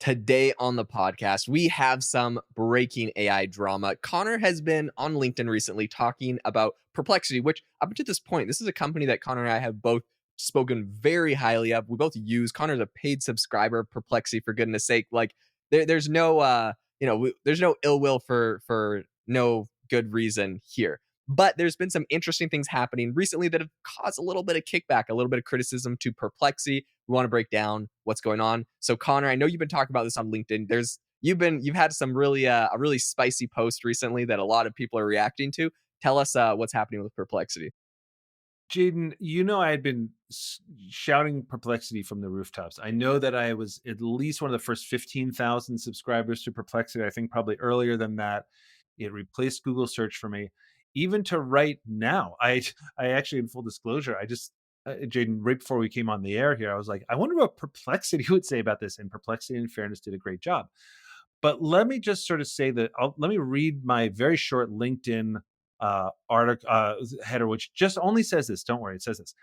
Today on the podcast, we have some breaking AI drama. Connor has been on LinkedIn recently talking about Perplexity, which up to this point, this is a company that Connor and I have both spoken very highly of. We both use. Connor's a paid subscriber of Perplexity, for goodness sake. Like there's no there's no ill will for no good reason here. But there's been some interesting things happening recently that have caused a little bit of kickback, a little bit of criticism to Perplexity. We want to break down what's going on. So Connor, I know you've been talking about this on LinkedIn. You've had some really a really spicy post recently that a lot of people are reacting to. Tell us what's happening with Perplexity. Jaden, I had been shouting Perplexity from the rooftops. I know that I was at least one of the first 15,000 subscribers to Perplexity. I think probably earlier than that. It replaced Google search for me. Even to right now, I actually, in full disclosure, I just Jaden, right before we came on the air here, I was like, I wonder what Perplexity would say about this. And Perplexity, in fairness, did a great job. But let me just sort of say that let me read my very short LinkedIn article header, which just only says this. Don't worry, it says this.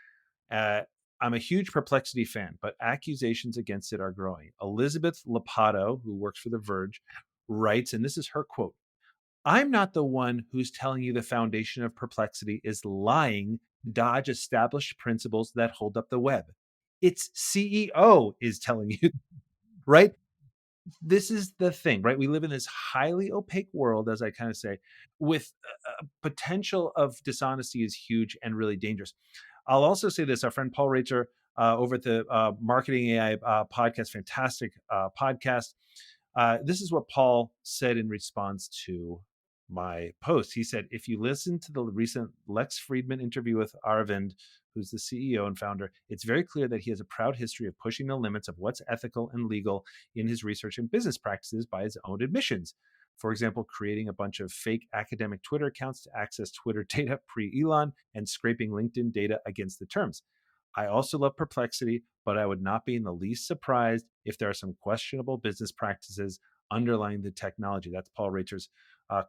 Uh, I'm a huge Perplexity fan, but accusations against it are growing. Elizabeth Lapato, who works for The Verge, writes, and this is her quote: "I'm not the one who's telling you the foundation of Perplexity is lying to dodge established principles that hold up the web. Its CEO is telling you," right? This is the thing, right? We live in this highly opaque world, as I kind of say, with potential of dishonesty is huge and really dangerous. I'll also say this: our friend Paul Rater over at the Marketing AI podcast, fantastic podcast. This is what Paul said in response to my post. He said, if you listen to the recent Lex Friedman interview with Arvind, who's the CEO and founder, it's very clear that he has a proud history of pushing the limits of what's ethical and legal in his research and business practices by his own admissions. For example, creating a bunch of fake academic Twitter accounts to access Twitter data pre-Elon and scraping LinkedIn data against the terms. I also love Perplexity, but I would not be in the least surprised if there are some questionable business practices underlying the technology. That's Paul Rater's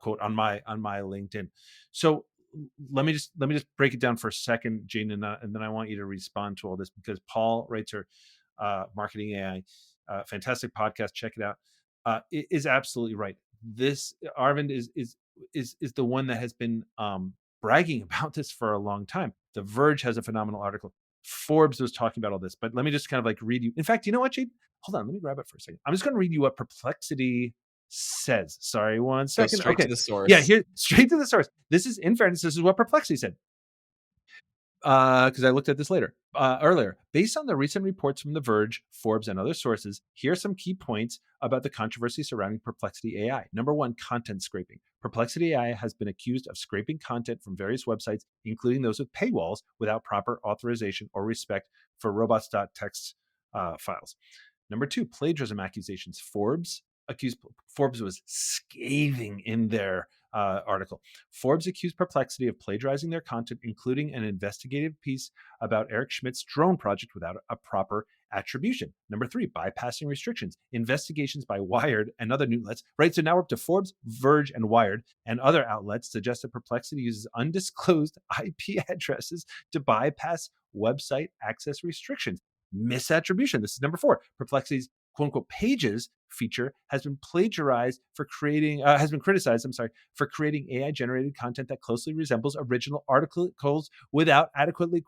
quote on my LinkedIn. So let me just break it down for a second, Jane, and then I want you to respond to all this, because Paul Rater, Marketing AI, fantastic podcast. Check it out. Is absolutely right. This Arvind is the one that has been bragging about this for a long time. The Verge has a phenomenal article. Forbes was talking about all this, but let me just kind of like read you. In fact, you know what, Jade? Hold on, let me grab it for a second. I'm just going to read you what Perplexity says. Sorry, one Go second. straight to Okay. the Yeah, source. here, straight to the source. This is, in fairness, this is what Perplexity said, because I looked at this earlier. Based on the recent reports from The Verge, Forbes, and other sources, here are some key points about the controversy surrounding Perplexity AI. Number one, content scraping. Perplexity AI has been accused of scraping content from various websites, including those with paywalls, without proper authorization or respect for robots.txt files. Number two, plagiarism accusations. Forbes was scathing in their article. Forbes accused Perplexity of plagiarizing their content, including an investigative piece about Eric Schmidt's drone project without a proper attribution. Number three, bypassing restrictions. Investigations by Wired and other outlets, right? So now we're up to Forbes, Verge, and Wired, and other outlets suggest that Perplexity uses undisclosed IP addresses to bypass website access restrictions. Misattribution. This is number four. Perplexity's quote unquote pages feature has been criticized, for creating AI generated content that closely resembles original articles without adequately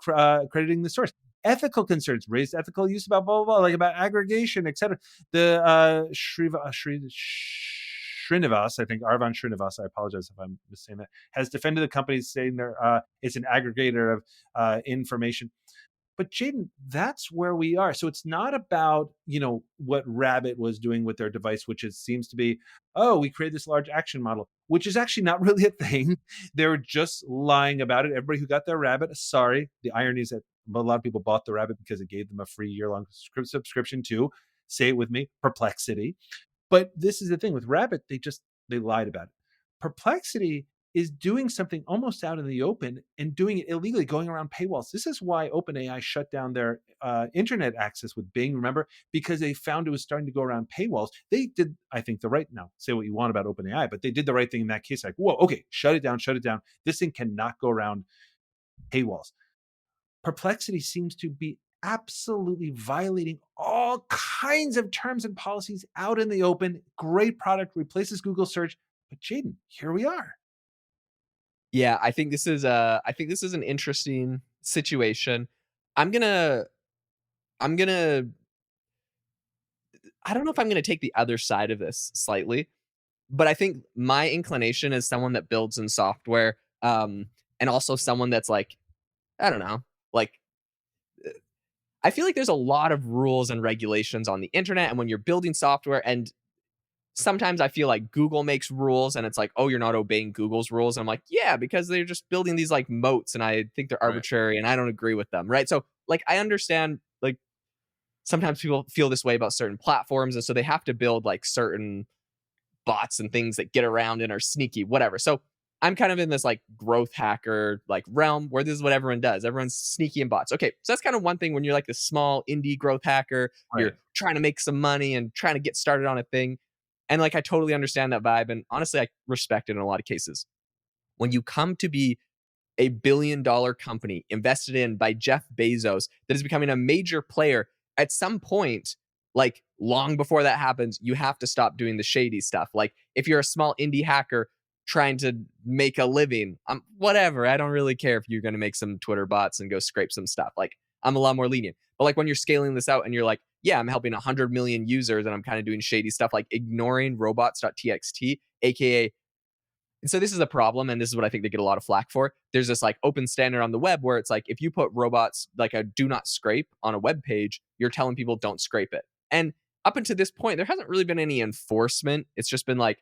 crediting the source. Ethical concerns, raised ethical use about blah, blah, blah, like about aggregation, etc. The Srinivas, I think Arvind Srinivas, I apologize if I'm missaying that, has defended the company, saying it's an aggregator of information. But Jaden, that's where we are. So it's not about, what Rabbit was doing with their device, which seems to be, oh, we created this large action model, which is actually not really a thing. They're just lying about it. Everybody who got their Rabbit, sorry. The irony is that a lot of people bought the Rabbit because it gave them a free year-long subscription to, say it with me, Perplexity. But this is the thing with Rabbit, they lied about it. Perplexity is doing something almost out in the open and doing it illegally, going around paywalls. This is why OpenAI shut down their internet access with Bing, remember? Because they found it was starting to go around paywalls. They did, I think, the right, now, say what you want about OpenAI, but they did the right thing in that case. Like, whoa, okay, shut it down, shut it down. This thing cannot go around paywalls. Perplexity seems to be absolutely violating all kinds of terms and policies out in the open. Great product, replaces Google search. But Jaden, here we are. Yeah, I think this is an interesting situation. I'm gonna I'm gonna I don't know if I'm gonna take the other side of this slightly, but I think my inclination as someone that builds in software, and also someone that's like, I don't know, like I feel like there's a lot of rules and regulations on the internet and when you're building software, and sometimes I feel like Google makes rules and it's like, "Oh, you're not obeying Google's rules." And I'm like, "Yeah, because they're just building these like moats and I think they're Right. arbitrary and I don't agree with them." Right? So, like I understand like sometimes people feel this way about certain platforms and so they have to build like certain bots and things that get around and are sneaky, whatever. So I'm kind of in this like growth hacker like realm where this is what everyone does. Everyone's sneaky in bots. Okay, so that's kind of one thing when you're like a small indie growth hacker, you're Right. trying to make some money and trying to get started on a thing. And like I totally understand that vibe. And honestly, I respect it in a lot of cases. When you come to be a $1 billion company invested in by Jeff Bezos that is becoming a major player, at some point, like long before that happens, you have to stop doing the shady stuff. Like if you're a small indie hacker trying to make a living, whatever. I don't really care if you're going to make some Twitter bots and go scrape some stuff. Like I'm a lot more lenient. But like when you're scaling this out and you're like, yeah, I'm helping 100 million users and I'm kind of doing shady stuff like ignoring robots.txt, aka, and so this is a problem, and this is what I think they get a lot of flack for. There's this like open standard on the web where it's like if you put robots like a do not scrape on a web page, you're telling people don't scrape it. And up until this point, there hasn't really been any enforcement. It's just been like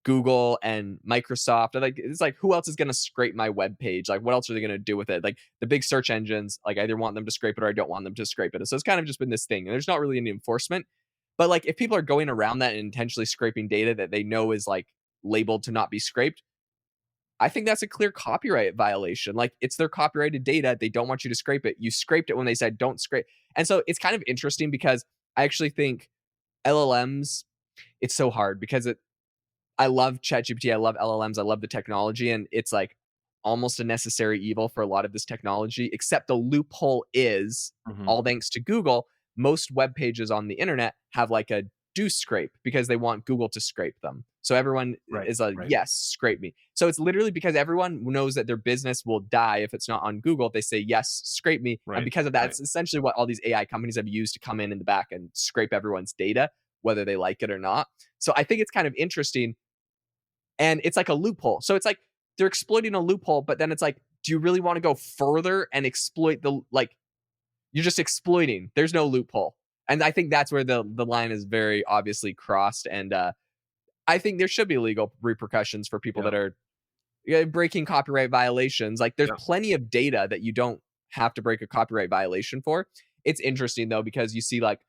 Google and Microsoft. Like it's like who else is going to scrape my web page? Like what else are they going to do with it? Like the big search engines, like I either want them to scrape it or I don't want them to scrape it. And so it's kind of just been this thing. And there's not really any enforcement. But like if people are going around that and intentionally scraping data that they know is like labeled to not be scraped, I think that's a clear copyright violation. Like it's their copyrighted data. They don't want you to scrape it. You scraped it when they said don't scrape. And so it's kind of interesting because I actually think LLMs, it's so hard because I love ChatGPT. I love LLMs. I love the technology. And it's like almost a necessary evil for a lot of this technology, except the loophole is Mhm. all thanks to Google. Most web pages on the internet have like a do scrape because they want Google to scrape them. So everyone Right. is like, Right. yes, scrape me. So it's literally because everyone knows that their business will die if it's not on Google. They say, yes, scrape me. And Right. because of that, Right. it's essentially what all these AI companies have used to come in the back and scrape everyone's data, whether they like it or not. So I think it's kind of interesting and it's like a loophole. So it's like they're exploiting a loophole, but then it's like, do you really want to go further and exploit the like you're just exploiting. There's no loophole. And I think that's where the line is very obviously crossed. And I think there should be legal repercussions for people Yeah. that are breaking copyright violations. Like there's Yeah. plenty of data that you don't have to break a copyright violation for. It's interesting though because you see like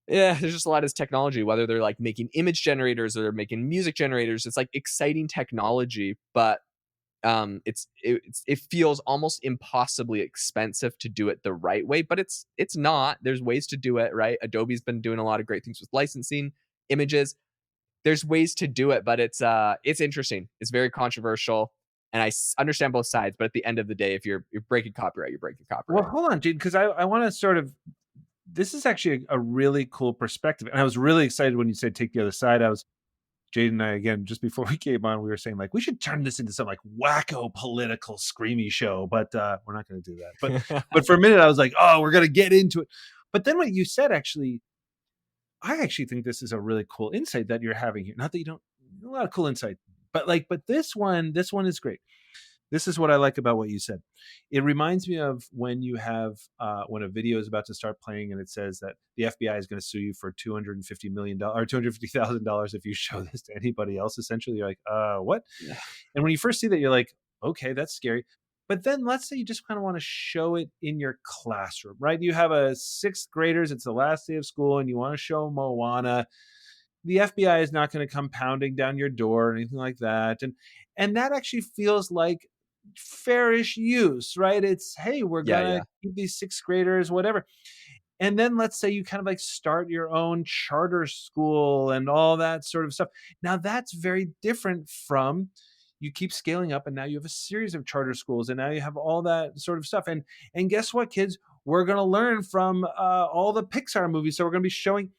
yeah, there's just a lot of this technology, whether they're like making image generators or they're making music generators. It's like exciting technology, but it feels almost impossibly expensive to do it the right way. But it's not. There's ways to do it right. Adobe's been doing a lot of great things with licensing images. There's ways to do it, but it's interesting. It's very controversial, and understand both sides. But at the end of the day, if you're breaking copyright, you're breaking Well, copyright. hold on, Jade, because I want to sort of, this is actually a really cool perspective. And I was really excited when you said take the other side. Jade and I, again, just before we came on, we were saying like, we should turn this into some like wacko political screamy show, but we're not going to do that. But for a minute, I was like, oh, we're going to get into it. But then what you said, actually, I actually think this is a really cool insight that you're having here. Not that you don't, a lot of cool insight, but like, but this one is great. This is what I like about what you said. It reminds me of when you have when a video is about to start playing and it says that the FBI is going to sue you for $250 million or $250,000 if you show this to anybody else. Essentially, you're like, what? And when you first see that, you're like, okay, that's scary. But then let's say you just kind of want to show it in your classroom, right? You have a sixth graders, it's the last day of school, and you want to show Moana. The FBI is not going to come pounding down your door or anything like that. And that actually feels like fairish use, right? It's, hey, we're Yeah, gonna yeah, keep these sixth graders, whatever. And then let's say you kind of like start your own charter school and all that sort of stuff. Now that's very different from, you keep scaling up and now you have a series of charter schools and now you have all that sort of stuff. And guess what, kids? we're going to learn from all the Pixar movies. So we're going to be showing.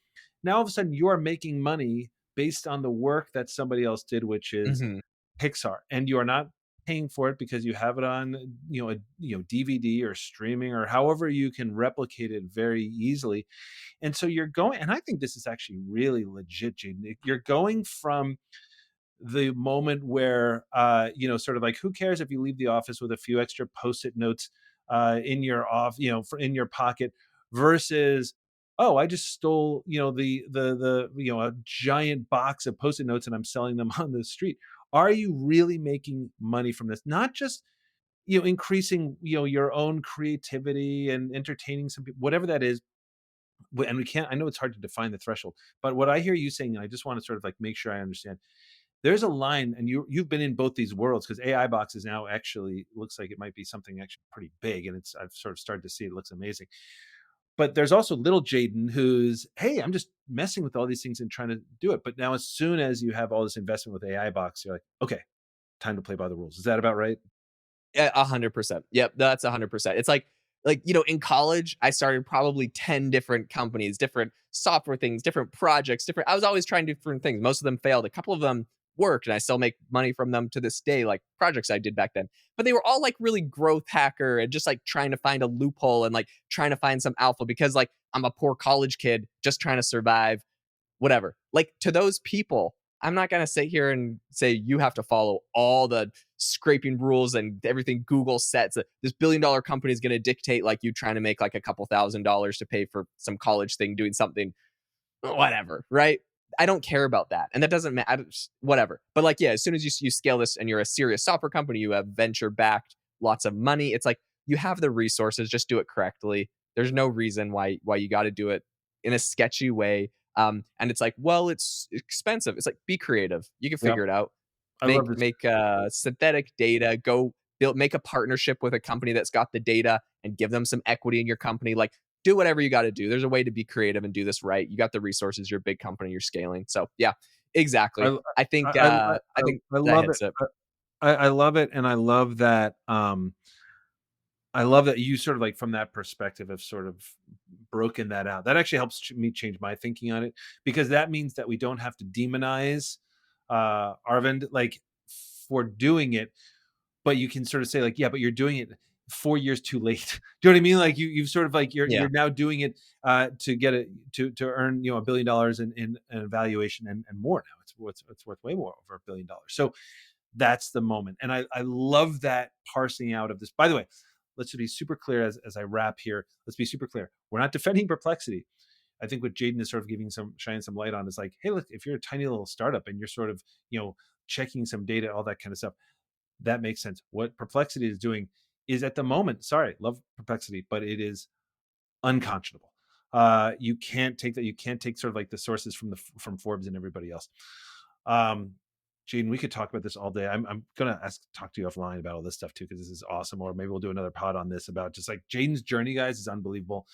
Now all of a sudden you are making money based on the work that somebody else did, which is Mhm. Pixar, and you are not paying for it because you have it on, DVD or streaming or however you can replicate it very easily. And so you're going, and I think this is actually really legit, Jaden. You're going from the moment where sort of like, who cares if you leave the office with a few extra post-it notes in your in your pocket, versus, oh, I just stole, a giant box of post-it notes and I'm selling them on the street. Are you really making money from this? Not just increasing your own creativity and entertaining some people, whatever that is. And we can't, I know it's hard to define the threshold, but what I hear you saying, and I just want to sort of like make sure I understand, there's a line, and you've been in both these worlds, because AI boxes now actually looks like it might be something actually pretty big, and it's, I've sort of started to see it, looks amazing. But there's also little Jaden who's, hey, I'm just messing with all these things and trying to do it. But now as soon as you have all this investment with AI box, you're like, okay, time to play by the rules. Is that about right? Yeah, 100%. Yep, that's 100%. It's like, in college, I started probably 10 different companies, different software things, different projects, different I was always trying different things. Most of them failed. A couple of them worked, and I still make money from them to this day, like projects I did back then. But they were all like really growth hacker and just like trying to find a loophole and like trying to find some alpha because like I'm a poor college kid just trying to survive, whatever. Like to those people, I'm not going to sit here and say you have to follow all the scraping rules and everything Google sets. This billion-dollar company is going to dictate like you trying to make like a couple $1,000s to pay for some college thing doing something, whatever, right? I don't care about that. And that doesn't matter, whatever. But like, yeah, as soon as you scale this and you're a serious software company, you have venture backed, lots of money. It's like you have the resources, just do it correctly. There's no reason why you got to do it in a sketchy way. And it's like, well, it's expensive. It's like, be creative. You can Yep. figure it out. I love Make this. make synthetic data. Go build, make a partnership with a company that's got the data and give them some equity in your company. Like do whatever you got to do. There's a way to be creative and do this right. You got the resources. You're a big company. You're scaling. So yeah, exactly. I I think I I I think I that love it. hits it. I love it, and I love that. I love that you sort of like from that perspective have sort of broken that out. That actually helps me change my thinking on it, because that means that we don't have to demonize Arvind like for doing it, but you can sort of say like, yeah, but you're doing it 4 years too late. Do you know what I mean? Like you've sort of like Yeah. you're now doing it to get it to earn $1 billion in an evaluation, and more now. It's worth way more over $1 billion. So that's the moment. And I love that parsing out of this. By the way, let's just be super clear as I wrap here. Let's be super clear. We're not defending Perplexity. I think what Jaden is sort of shining some light on is like, hey, look, if you're a tiny little startup and you're sort of, checking some data, all that kind of stuff, that makes sense. What Perplexity is doing is at the moment, sorry, love Perplexity, but it is unconscionable. You can't take that. You can't take sort of like the sources from Forbes and everybody else. Um, Gene, we could talk about this all day. I'm gonna talk to you offline about all this stuff too, because this is awesome. Or maybe we'll do another pod on this about just like Jaden's journey, guys, is unbelievable.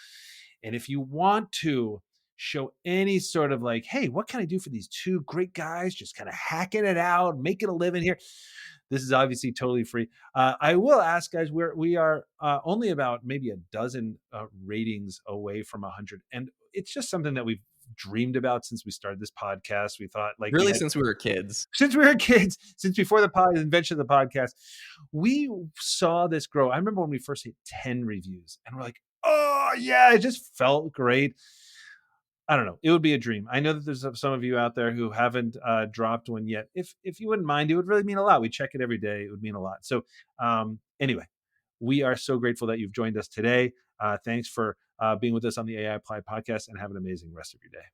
And if you want to show any sort of like, hey, what can I do for these two great guys just kind of hacking it out, making a living here? This is obviously totally free. I will ask, guys, we are only about maybe a dozen ratings away from 100, and it's just something that we've dreamed about since we started this podcast. We thought like we Really, had since we were kids. since we were kids, since before the invention of the podcast, we saw this grow. I remember when we first hit 10 reviews, and we're like, oh yeah, it just felt great. I don't know. It would be a dream. I know that there's some of you out there who haven't dropped one yet. If you wouldn't mind, it would really mean a lot. We check it every day. It would mean a lot. So anyway, we are so grateful that you've joined us today. Thanks for being with us on the AI Applied podcast, and have an amazing rest of your day.